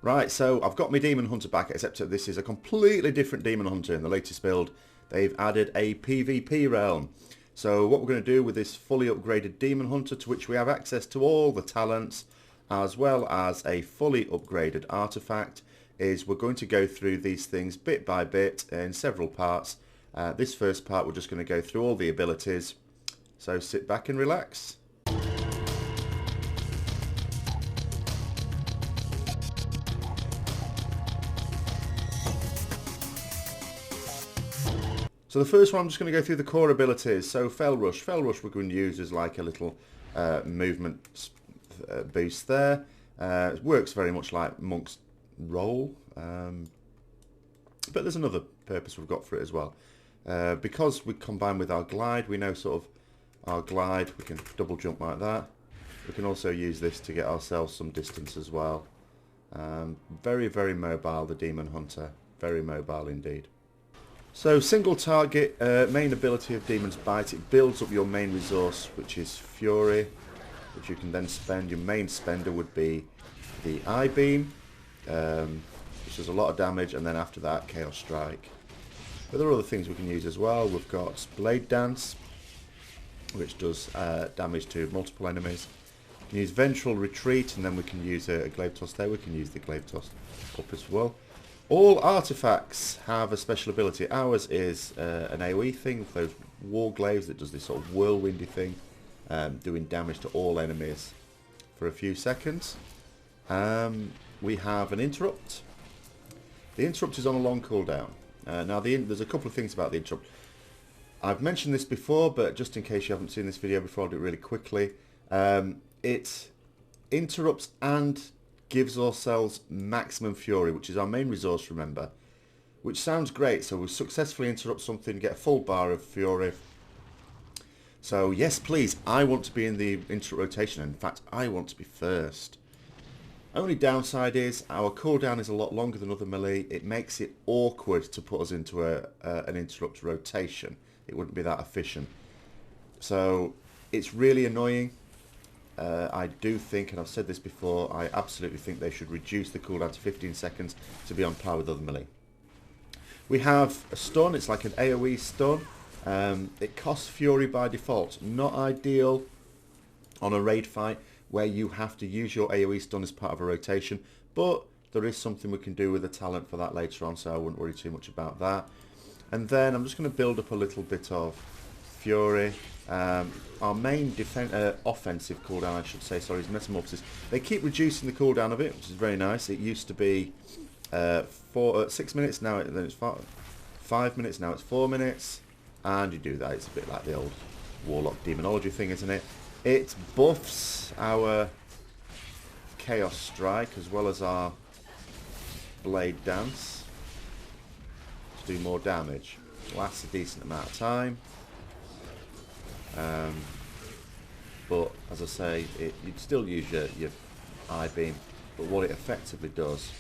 Right, so I've got my Demon Hunter back, except that this is a completely different Demon Hunter. In the latest build, they've added a PvP realm. So what we're going to do with this fully upgraded Demon Hunter, to which we have access to all the talents, as well as a fully upgraded artifact, is we're going to go through these things bit by bit in several parts. This first part, we're just going to go through all the abilities. So sit back and relax. So the first one, I'm just going to go through the core abilities. So Fell Rush. Fell Rush we're going to use as like a little movement boost there. It works very much like Monk's Roll. But there's another purpose we've got for it as well. Because we combine with our glide, we know sort of our glide, we can double jump like that. We can also use this to get ourselves some distance as well. Very, very mobile, the Demon Hunter. Very mobile indeed. So single target, main ability of Demon's Bite, it builds up your main resource, which is Fury, which you can then spend. Your main spender would be the I-Beam, which does a lot of damage, and then after that, Chaos Strike. But there are other things we can use as well. We've got Blade Dance, which does damage to multiple enemies. We can use Ventral Retreat, and then we can use a Glaive Toss there. We can use the Glaive Toss up as well. All artifacts have a special ability. Ours is an AoE thing with those War Glaives that does this sort of whirlwindy thing, doing damage to all enemies for a few seconds. We have an Interrupt. The Interrupt is on a long cooldown. Now there's a couple of things about the Interrupt. I've mentioned this before, but just in case you haven't seen this video before, I'll do it really quickly. It interrupts and gives ourselves maximum fury, which is our main resource, remember, which sounds great. So we successfully interrupt something, get a full bar of fury. So yes, please, I want to be in the interrupt rotation. In fact, I want to be first. Only downside is our cooldown is a lot longer than other melee. It makes it awkward to put us into an interrupt rotation. It wouldn't be that efficient. So it's really annoying. I do think, and I've said this before, I absolutely think they should reduce the cooldown to 15 seconds to be on par with other melee. We have a stun. It's like an AoE stun. It costs fury by default. Not ideal on a raid fight where you have to use your AoE stun as part of a rotation, but there is something we can do with the talent for that later on, so I wouldn't worry too much about that. And then I'm just going to build up a little bit of fury. Our main offensive cooldown, I should say, sorry, is Metamorphosis. They keep reducing the cooldown of it, which is very nice. It used to be 6 minutes, now then it's 5 minutes, now it's 4 minutes. And you do that, it's a bit like the old Warlock Demonology thing, isn't it? It buffs our Chaos Strike as well as our Blade Dance to do more damage. Lasts a decent amount of time. But as I say, you'd still use your I-Beam, but what it effectively does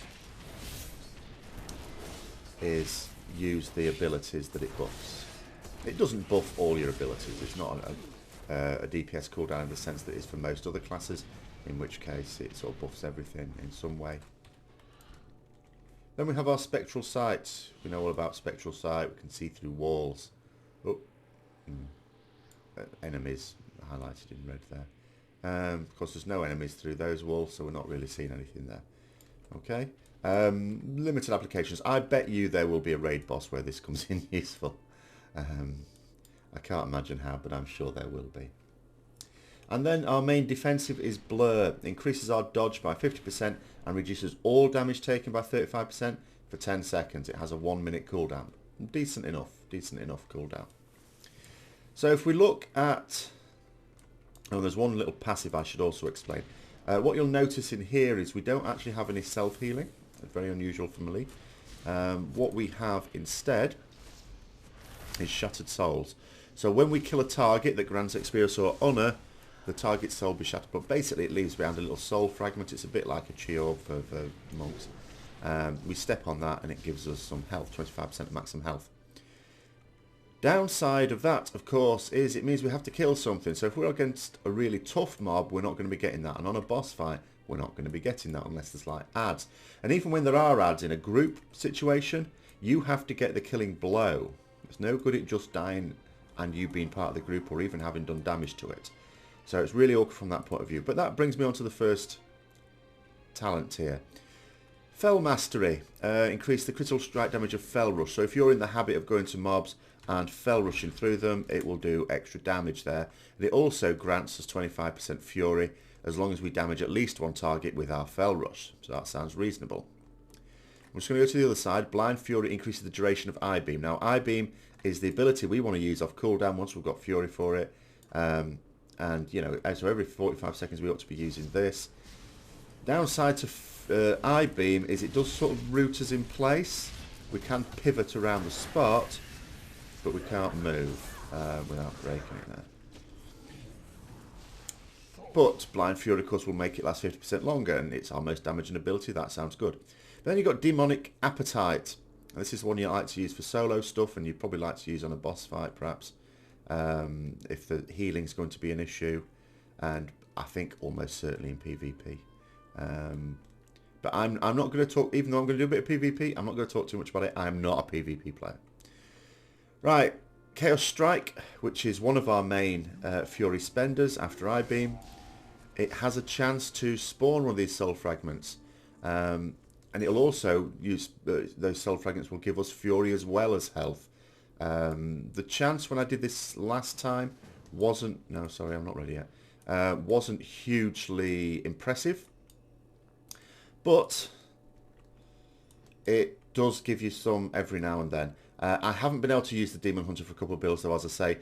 is use the abilities that it buffs. It doesn't buff all your abilities. It's not a DPS cooldown in the sense that it's for most other classes, in which case it sort of buffs everything in some way. Then we have our Spectral Sight. We know all about Spectral Sight. We can see through walls. Oh. Enemies highlighted in red there. Of course, there's no enemies through those walls, so we're not really seeing anything there. Okay. Limited applications. I bet you there will be a raid boss where this comes in useful. I can't imagine how, but I'm sure there will be. And then our main defensive is Blur. Increases our dodge by 50% and reduces all damage taken by 35% for 10 seconds. It has a 1 minute cooldown. Decent enough cooldown. So if we look at... Oh, there's one little passive I should also explain. What you'll notice in here is we don't actually have any self-healing. It's very unusual for melee. What we have instead is Shattered Souls. So when we kill a target that grants experience or honour, the target's soul will be shattered. But basically it leaves behind a little soul fragment. It's a bit like a Chiorb for monks. We step on that and it gives us some health, 25% maximum health. Downside of that, of course, is it means we have to kill something. So if we're against a really tough mob, we're not going to be getting that. And on a boss fight, we're not going to be getting that unless there's like ads. And even when there are ads in a group situation, you have to get the killing blow. It's no good it just dying and you being part of the group or even having done damage to it. So it's really awkward from that point of view. But that brings me on to the first talent here. Fell Mastery. Increase the critical strike damage of Fell Rush. So if you're in the habit of going to mobs and Fell Rushing through them, it will do extra damage there. And it also grants us 25% Fury as long as we damage at least one target with our Fell Rush. So that sounds reasonable. I'm just going to go to the other side. Blind Fury increases the duration of I-Beam. Now I-Beam is the ability we want to use off cooldown once we've got Fury for it. And, you know, so every 45 seconds we ought to be using this. Downside to I-Beam is it does sort of root us in place. We can pivot around the spot, but we can't move without breaking it there. But Blind Fury, of course, will make it last 50% longer, and it's our most damaging ability. That sounds good. Then you've got Demonic Appetite. And this is one you like to use for solo stuff, and you'd probably like to use on a boss fight, perhaps, if the healing's going to be an issue, and I think almost certainly in PvP. But I'm not going to talk, even though I'm going to do a bit of PvP, I'm not going to talk too much about it. I'm not a PvP player. Right, Chaos Strike, which is one of our main Fury spenders after I-Beam. It has a chance to spawn one of these soul fragments. And it'll also use, those soul fragments will give us Fury as well as health. The chance when I did this last time wasn't, no sorry I'm not ready yet, wasn't hugely impressive. But it does give you some every now and then. I haven't been able to use the Demon Hunter for a couple of builds though, as I say,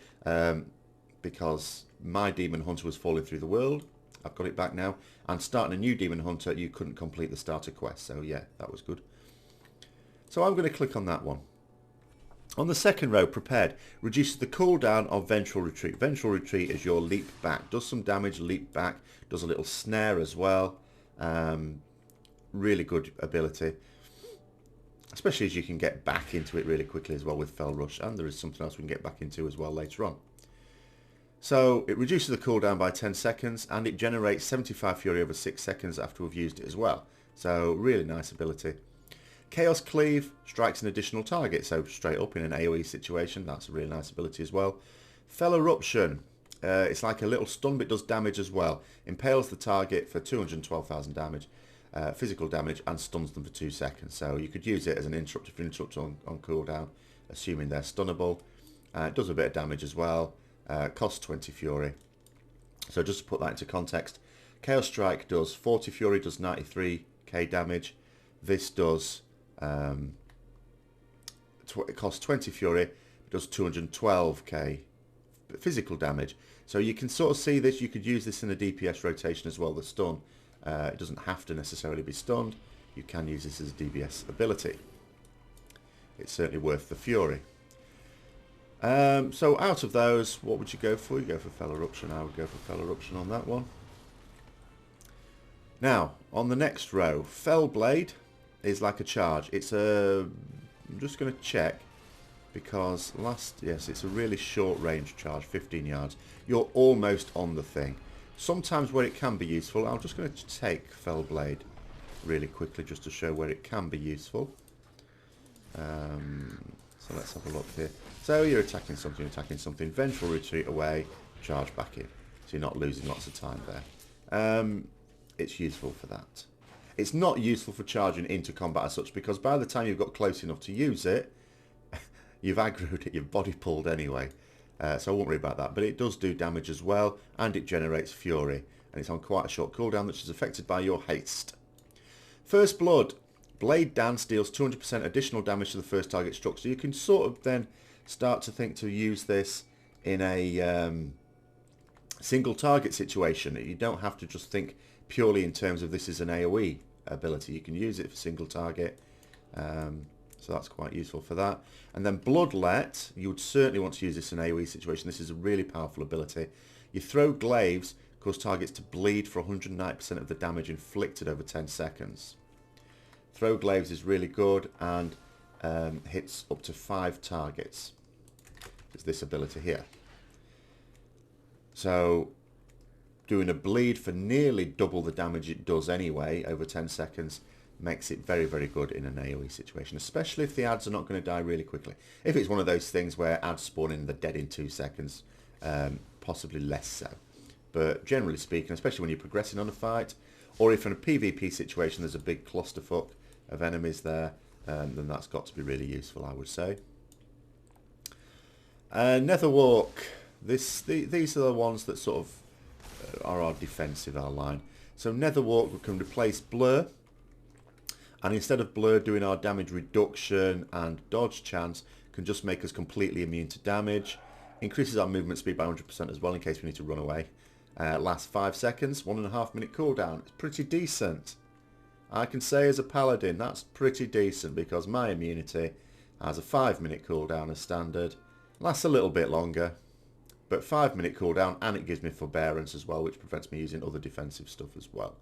because my Demon Hunter was falling through the world. I've got it back now. And starting a new Demon Hunter, you couldn't complete the starter quest. So yeah, that was good. So I'm going to click on that one. On the second row, Prepared, reduces the cooldown of Ventral Retreat. Ventral Retreat is your leap back. Does some damage, leap back. Does a little snare as well. Really good ability. Especially as you can get back into it really quickly as well with Fell Rush. And there is something else we can get back into as well later on. So it reduces the cooldown by 10 seconds and it generates 75 Fury over 6 seconds after we've used it as well. So really nice ability. Chaos Cleave strikes an additional target, so straight up in an AoE situation. That's a really nice ability as well. Fell Eruption. It's like a little stun but does damage as well. Impales the target for 212,000 damage. Physical damage and stuns them for 2 seconds. So you could use it as an interrupt if you interrupt on cooldown, assuming they're stunnable. It does a bit of damage as well. Costs 20 Fury. So just to put that into context, Chaos Strike does 40 Fury, does 93k damage. This does, it costs 20 Fury, does 212k physical damage. So you can sort of see this, you could use this in a DPS rotation as well, the stun. It doesn't have to necessarily be stunned. You can use this as a DPS ability. It's certainly worth the Fury. So out of those, what would you go for? You go for Fell Eruption. I would go for Fell Eruption on that one. Now, on the next row, Fell Blade is like a charge. It's a... I'm just going to check because yes, it's a really short range charge, 15 yards. You're almost on the thing. Sometimes where it can be useful, I'm just going to take Fell Blade really quickly just to show where it can be useful. So let's have a look here. So you're attacking something, Ventral Retreat away, charge back in. So you're not losing lots of time there. It's useful for that. It's not useful for charging into combat as such, because by the time you've got close enough to use it, you've aggroed it, you've body pulled anyway. So I won't worry about that. But it does do damage as well, and it generates Fury. And it's on quite a short cooldown, which is affected by your haste. First Blood. Blade Dance deals 200% additional damage to the first target struck. So you can sort of then start to think to use this in a single target situation. You don't have to just think purely in terms of this is an AoE ability. You can use it for single target. So that's quite useful for that. And then Bloodlet, you would certainly want to use this in an AoE situation. This is a really powerful ability. You throw glaives, cause targets to bleed for 190% of the damage inflicted over 10 seconds. Throw glaives is really good and hits up to 5 targets. It's this ability here. So doing a bleed for nearly double the damage it does anyway over 10 seconds makes it very, very good in an AoE situation, especially if the ads are not going to die really quickly. If it's one of those things where ads spawn in and they're dead in 2 seconds, possibly less so. But generally speaking, especially when you're progressing on a fight, or if in a PvP situation there's a big clusterfuck of enemies there, then that's got to be really useful, I would say. Netherwalk. These are the ones that sort of are our defensive, our line. So Netherwalk, we can replace Blur, and instead of Blur doing our damage reduction and dodge chance, can just make us completely immune to damage. Increases our movement speed by 100% as well in case we need to run away. Lasts 5 seconds, 1.5 minute cooldown. It's pretty decent. I can say as a paladin that's pretty decent because my immunity has a 5 minute cooldown as standard. Lasts a little bit longer, but 5 minute cooldown, and it gives me forbearance as well, which prevents me using other defensive stuff as well.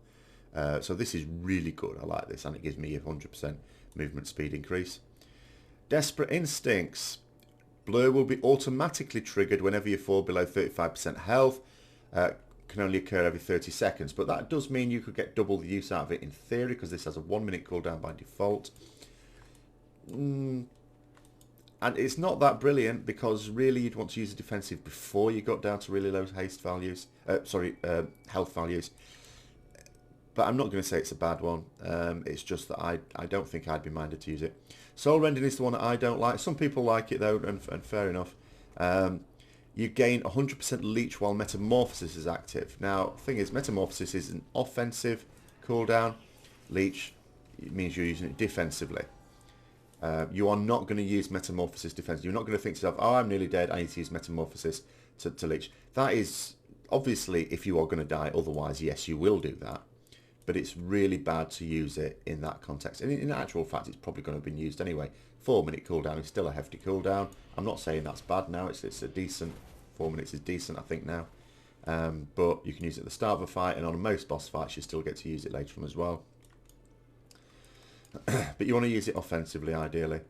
So this is really good. I like this, and it gives me a 100% movement speed increase. Desperate Instincts. Blur will be automatically triggered whenever you fall below 35% health. Can only occur every 30 seconds, but that does mean you could get double the use out of it in theory, because this has a 1 minute cooldown by default. And it's not that brilliant, because really you'd want to use a defensive before you got down to really low health values. But I'm not going to say it's a bad one. It's just that I don't think I'd be minded to use it. Soul Rending is the one that I don't like. Some people like it though, and fair enough. You gain 100% leech while Metamorphosis is active. Now, the thing is, Metamorphosis is an offensive cooldown. Leech, it means you're using it defensively. You are not going to use Metamorphosis defensively. You're not going to think to yourself, oh, I'm nearly dead, I need to use Metamorphosis to leech. That is, obviously, if you are going to die, otherwise, yes, you will do that. But it's really bad to use it in that context. And in actual fact, it's probably going to have been used anyway. 4 minute cooldown is still a hefty cooldown. I'm not saying that's bad now. It's a decent, 4 minutes is decent, I think, now. But you can use it at the start of a fight, and on most boss fights, you still get to use it later on as well. But you want to use it offensively, ideally.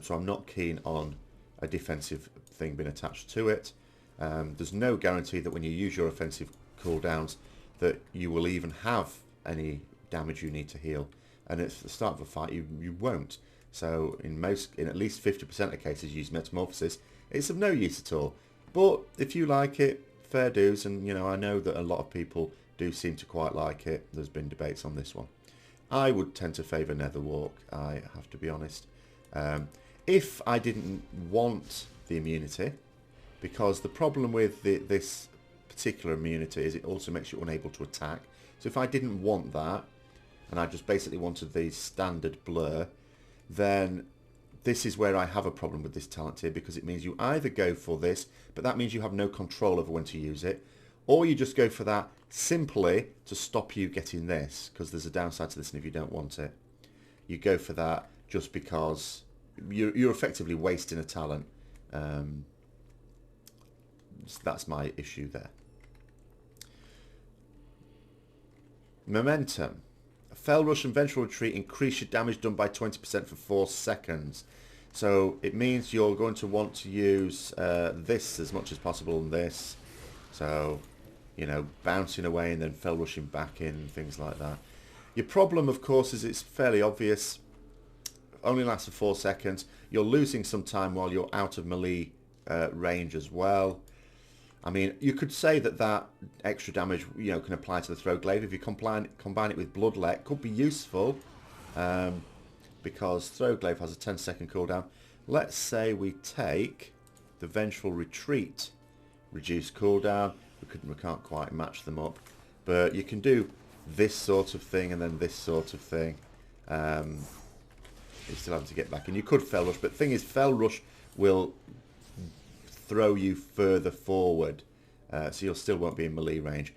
So I'm not keen on a defensive thing being attached to it. There's no guarantee that when you use your offensive cooldowns that you will even have any damage you need to heal, and at the start of a fight you won't. So in at least 50% of cases, use Metamorphosis. It's of no use at all. But if you like it, fair dues, and I know that a lot of people do seem to quite like it. There's been debates on this one. I would tend to favour Netherwalk, I have to be honest. If I didn't want the immunity, because the problem with this particular immunity is it also makes you unable to attack. So if I didn't want that, and I just basically wanted the standard Blur, then this is where I have a problem with this talent tier, because it means you either go for this, but that means you have no control over when to use it, or you just go for that simply to stop you getting this, because there's a downside to this, and if you don't want it, you go for that just because you're effectively wasting a talent. So that's my issue there. Momentum. Fell Rush and Vengeful Retreat increase your damage done by 20% for 4 seconds. So it means you're going to want to use this as much as possible and this. So, bouncing away and then Fell Rushing back in, things like that. Your problem, of course, is it's fairly obvious. Only lasts for 4 seconds. You're losing some time while you're out of melee range as well. I mean, you could say that extra damage, can apply to the Throw Glaive. If you combine it with Bloodlet, could be useful, because Throw Glaive has a 10-second cooldown. Let's say we take the Vengeful Retreat, reduced cooldown. We can't quite match them up, but you can do this sort of thing and then this sort of thing. You're still having to get back, and you could Fell Rush, but the thing is, Fell Rush will throw you further forward, so you still won't be in melee range.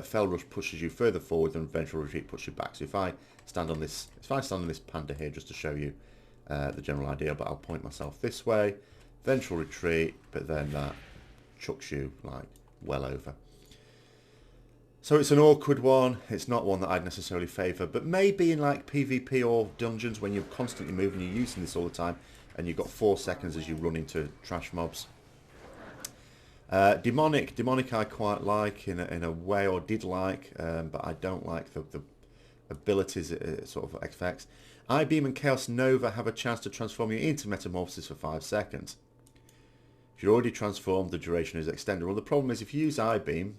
Fell Rush pushes you further forward than Vengeful Retreat pushes you back. So if I stand on this panda here just to show you the general idea, but I'll point myself this way, Vengeful Retreat, but then that chucks you like well over. So it's an awkward one. It's not one that I'd necessarily favour, but maybe in like PvP or dungeons when you're constantly moving, you're using this all the time, and you've got 4 seconds as you run into trash mobs. Demonic I quite like in a way, or did like, but I don't like the abilities it sort of affects. I-Beam and Chaos Nova have a chance to transform you into Metamorphosis for 5 seconds. If you're already transformed, the duration is extended. Well, the problem is if you use I-Beam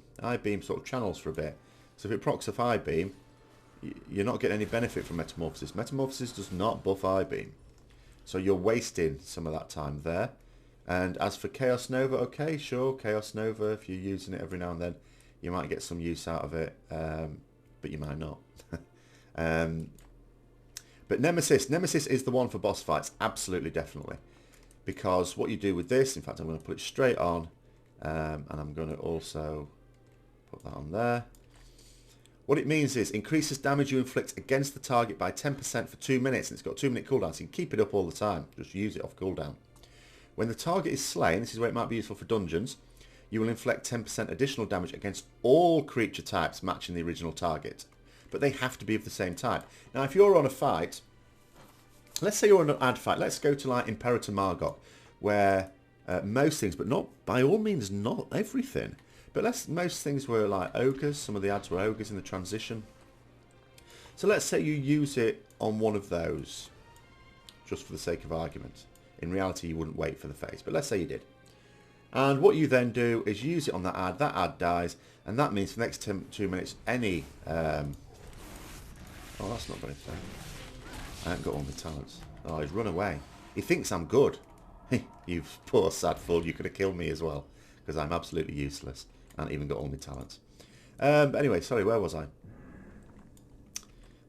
sort of channels for a bit. So if it procs off I-Beam, you're not getting any benefit from Metamorphosis. Metamorphosis does not buff I-Beam. So you're wasting some of that time there. And as for Chaos Nova, okay, sure, Chaos Nova, if you're using it every now and then, you might get some use out of it, but you might not. But Nemesis is the one for boss fights, absolutely, definitely. Because what you do with this, in fact, I'm going to put it straight on, and I'm going to also put that on there. What it means is increases damage you inflict against the target by 10% for 2 minutes, and it's got a 2-minute cooldown, so you can keep it up all the time. Just use it off cooldown. When the target is slain, this is where it might be useful for dungeons, you will inflict 10% additional damage against all creature types matching the original target. But they have to be of the same type. Now, if you're on a fight, let's say you're on an ad fight, let's go to like Imperator Margot, where most things, but not by all means not everything, but most things were like ogres. Some of the ads were ogres in the transition. So let's say you use it on one of those, just for the sake of argument. In reality, you wouldn't wait for the phase, but let's say you did. And what you then do is use it on that ad dies, and that means for the next 2 minutes, any... oh, that's not very fair. I haven't got all my talents. Oh, he's run away. He thinks I'm good. You poor sad fool, you could have killed me as well, because I'm absolutely useless. I haven't even got all my talents. But anyway, sorry, where was I?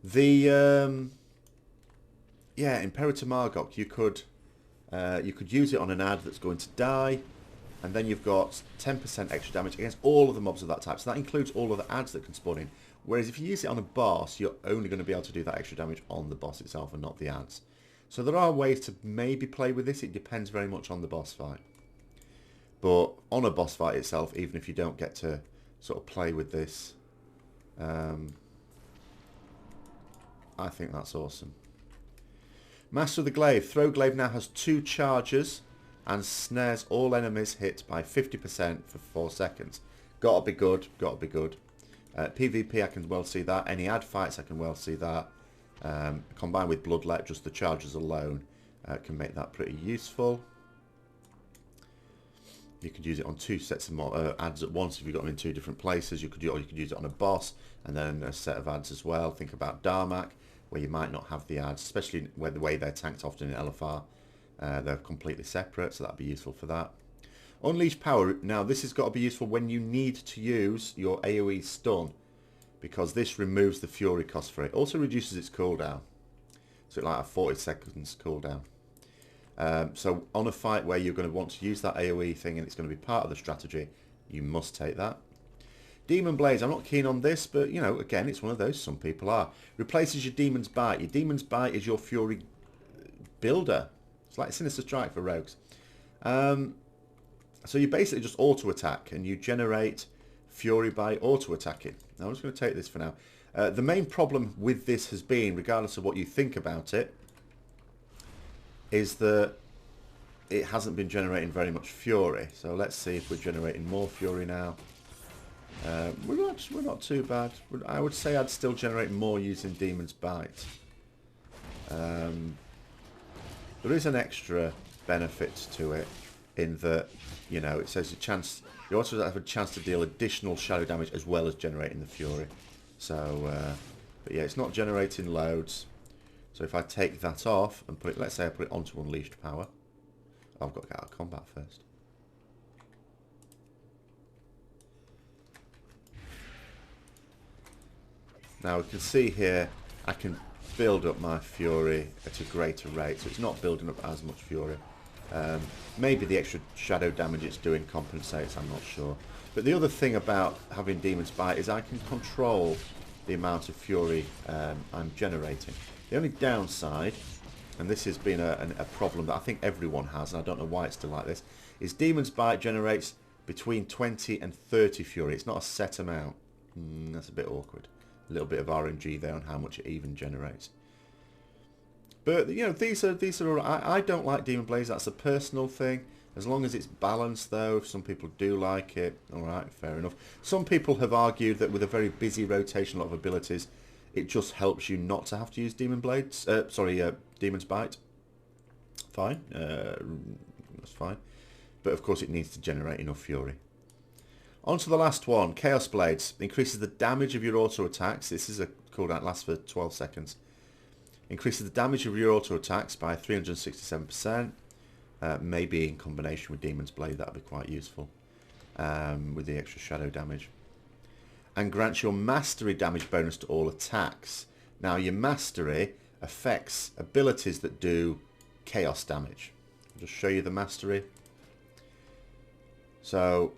The... yeah, Imperator Margot, you could use it on an ad that's going to die, and then you've got 10% extra damage against all of the mobs of that type. So that includes all of the ads that can spawn in. Whereas if you use it on a boss, you're only going to be able to do that extra damage on the boss itself and not the ads. So there are ways to maybe play with this. It depends very much on the boss fight. But on a boss fight itself, even if you don't get to sort of play with this, I think that's awesome. Master of the Glaive. Throw Glaive now has 2 charges and snares all enemies hit by 50% for 4 seconds. Gotta be good, gotta be good. PvP, I can well see that. Any ad fights, I can well see that. Combined with Bloodlet, just the charges alone can make that pretty useful. You could use it on 2 sets of ads at once if you've got them in 2 different places. You could use it on a boss and then a set of ads as well. Think about Darmak, where you might not have the ads, especially where the way they're tanked often in LFR. They're completely separate, so that'd be useful for that. Unleash Power. Now, this has got to be useful when you need to use your AoE stun, because this removes the fury cost for it. Also reduces its cooldown, so it's like a 40 seconds cooldown. So on a fight where you're going to want to use that AoE thing and it's going to be part of the strategy, you must take that. Demon Blaze, I'm not keen on this, but, you know, again, it's one of those, some people are. Replaces your Demon's Bite. Your Demon's Bite is your Fury builder. It's like Sinister Strike for rogues. So you basically just auto-attack, and you generate Fury by auto-attacking. Now, I'm just going to take this for now. The main problem with this has been, regardless of what you think about it, is that it hasn't been generating very much Fury. So let's see if we're generating more Fury now. We're not too bad. I would say I'd still generate more using Demon's Bite. There is an extra benefit to it in that, you know, it says you also have a chance to deal additional shadow damage as well as generating the Fury. So, but yeah, it's not generating loads. So if I take that off and put it, let's say I put it onto Unleashed Power. I've got to get out of combat first. Now we can see here I can build up my Fury at a greater rate, so it's not building up as much Fury. Maybe the extra shadow damage it's doing compensates, I'm not sure. But the other thing about having Demon's Bite is I can control the amount of Fury I'm generating. The only downside, and this has been a problem that I think everyone has, and I don't know why it's still like this, is Demon's Bite generates between 20 and 30 Fury. It's not a set amount. That's a bit awkward. A little bit of RNG there on how much it even generates. But, you know, these are I don't like Demon Blaze. That's a personal thing. As long as it's balanced, though, if some people do like it, alright, fair enough. Some people have argued that with a very busy rotation of abilities, it just helps you not to have to use Demon Blades. Demon's Bite. Fine. That's fine. But of course it needs to generate enough fury. On to the last one. Chaos Blades. Increases the damage of your auto attacks. This is a cooldown, lasts for 12 seconds. Increases the damage of your auto attacks by 367%. Maybe in combination with Demon's Blade, that would be quite useful. With the extra shadow damage. And grants your mastery damage bonus to all attacks. Now your mastery affects abilities that do chaos damage. I'll just show you the mastery. So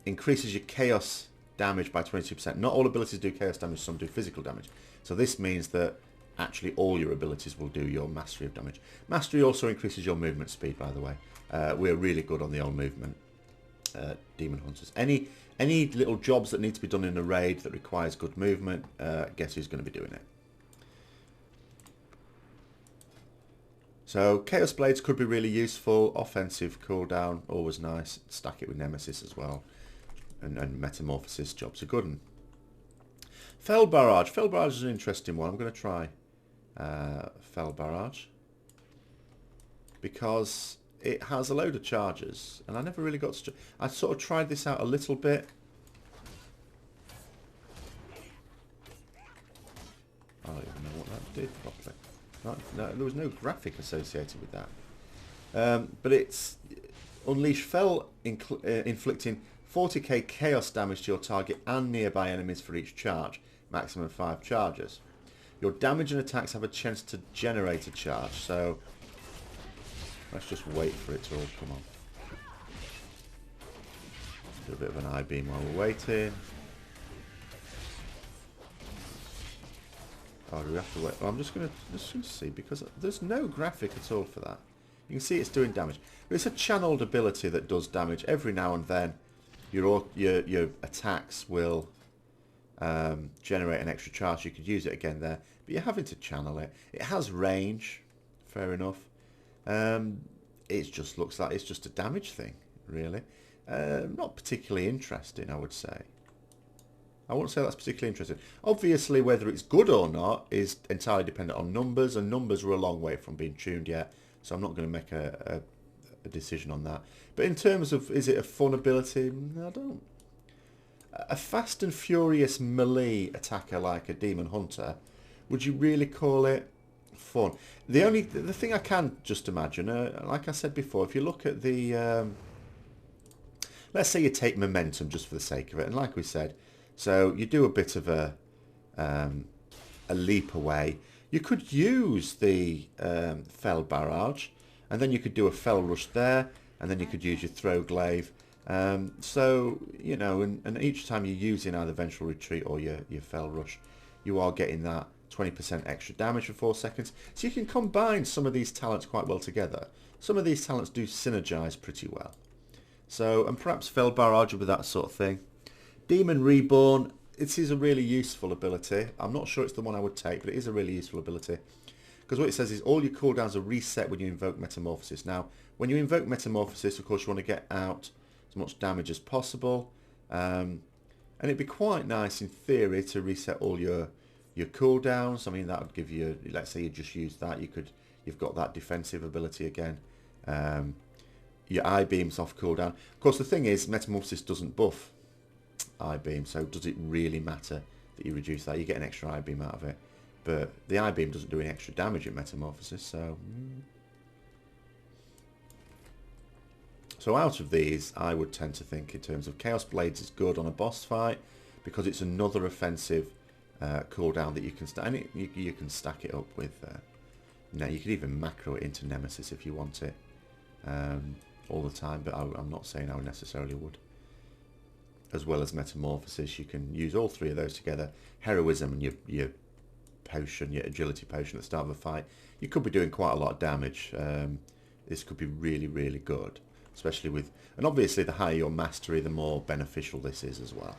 increases your chaos damage by 22%. Not all abilities do chaos damage, some do physical damage. So this means that actually all your abilities will do your mastery of damage. Mastery also increases your movement speed, by the way. We're really good on the old movement, Demon Hunters. Any little jobs that need to be done in a raid that requires good movement, guess who's going to be doing it? So Chaos Blades could be really useful. Offensive cooldown, always nice. Stack it with Nemesis as well. And Metamorphosis jobs are good. And Fell Barrage. Fell Barrage is an interesting one. I'm going to try Fell Barrage. Because it has a load of charges. And I never really got to... I sort of tried this out a little bit. I don't even know what that did properly. No, there was no graphic associated with that. But it's Unleash Fell, inflicting 40k chaos damage to your target and nearby enemies for each charge. Maximum 5 charges. Your damage and attacks have a chance to generate a charge, so let's just wait for it to all come on. Do a bit of an eye beam while we're waiting. Oh, do we have to wait? Well, I'm just going to see, because there's no graphic at all for that. You can see it's doing damage. But it's a channeled ability that does damage. Every now and then your attacks will generate an extra charge. You could use it again there, but you're having to channel it. It has range, fair enough. It just looks like it's just a damage thing, really. Not particularly interesting, I would say. I won't say that's particularly interesting. Obviously, whether it's good or not is entirely dependent on numbers, and numbers are a long way from being tuned yet, so I'm not going to make a decision on that. But in terms of, is it a fun ability? I don't. A fast and furious melee attacker like a Demon Hunter, would you really call it fun? The thing I can just imagine, like I said before, if you look at the, let's say you take Momentum just for the sake of it, and like we said, so you do a bit of a leap away. You could use the Fell Barrage, and then you could do a Fell Rush there, and then you could use your Throw Glaive. So, you know, and each time you're using either Vengeful Retreat or your Fell Rush, you are getting that 20% extra damage for 4 seconds. So you can combine some of these talents quite well together. Some of these talents do synergize pretty well. So, and perhaps Fell Barrage with that sort of thing. Demon Reborn, it is a really useful ability. I'm not sure it's the one I would take, but it is a really useful ability. Because what it says is all your cooldowns are reset when you invoke Metamorphosis. Now, when you invoke Metamorphosis, of course, you want to get out as much damage as possible. And it'd be quite nice, in theory, to reset all your cooldowns. I mean, that would give you, let's say you just use that, you've got that defensive ability again. Your eye beam's off cooldown. Of course, the thing is, Metamorphosis doesn't buff eye beam, so does it really matter that you reduce that? You get an extra eye beam out of it, but the eye beam doesn't do any extra damage in Metamorphosis, so out of these, I would tend to think in terms of Chaos Blades is good on a boss fight because it's another offensive cooldown that you can stack, and you can stack it up with. Now you could even macro it into Nemesis if you want it all the time, but I'm not saying I necessarily would. As well as Metamorphosis, you can use all three of those together. Heroism and your potion, your agility potion at the start of a fight. You could be doing quite a lot of damage. This could be really, really good. Especially with... And obviously the higher your mastery, the more beneficial this is as well.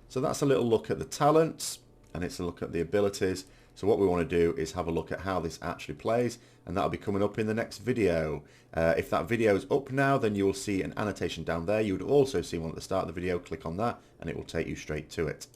So that's a little look at the talents. And it's a look at the abilities. So what we want to do is have a look at how this actually plays, and that'll be coming up in the next video. If that video is up now, then you will see an annotation down there. You would also see one at the start of the video. Click on that and it will take you straight to it.